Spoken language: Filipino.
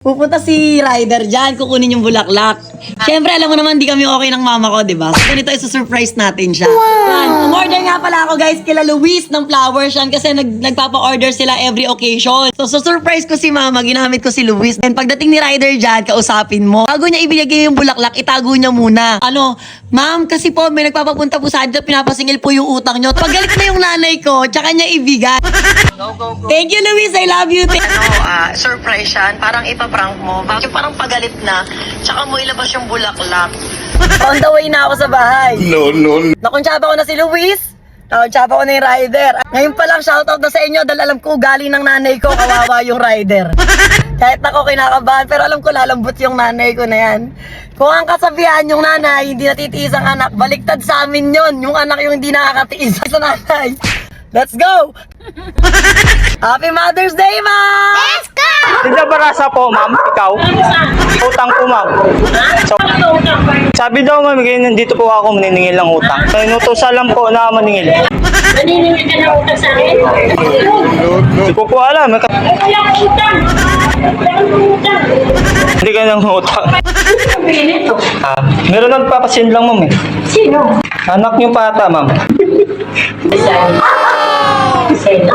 Pupunta si Ryder dyan, kukunin yung bulaklak. Siyempre, alam mo naman, di kami okay ng mama ko, di ba? So, ganito, isa-surprise natin siya. Yan, umorder nga pala ako, guys, kila Luis ng flowers yan kasi nagpapa-order sila every occasion. So, surprise ko si mama, ginamit ko si Luis. And pagdating ni Ryder dyan, kausapin mo. Bago niya ibigay yung bulaklak, itago niya muna. Ano, ma'am, kasi po, may nagpapapunta po sa dyan, pinapasingil po yung utang nyo. Paggalit na yung nanay ko, tsaka niya ibigay. Go. Thank you, Luis. I love you. Surprise yan. Parang ipaprank mo. Bakit parang pagalit na? Tsaka mo ilabas yung bulaklak. On the way na ako sa bahay. No. Nakuntsaba ko na si Luis. Nakuntsaba ko na yung Ryder. Ngayon pa lang, shoutout na sa inyo dahil alam ko galing ng nanay ko, kawawa yung Ryder. Kahit ako kinakabahan, pero alam ko lalambot yung nanay ko na yan. Kung ang kasabihan yung nanay, hindi natitiis ang anak, baliktad sa amin yon. Yung anak yung hindi nakakatiis sa nanay. Let's go! Happy Mother's Day, Ma'am! Let's go! Tinda Barasa po, ma'am. Ikaw? Utang po, ma'am. So, sabi daw, ma'am, nandito po ako maniningil ng utang. Inutusan lang po na maningil. Naniningil ka ng utang sa akin? Hindi ko po alam. Wala kang utang! Wala kang utang! Hindi ka ng utang. Ano sabihin nito? Meron nagpapasin lang, ma'am eh. Sino? Anak niyo pata, ma'am. Sino?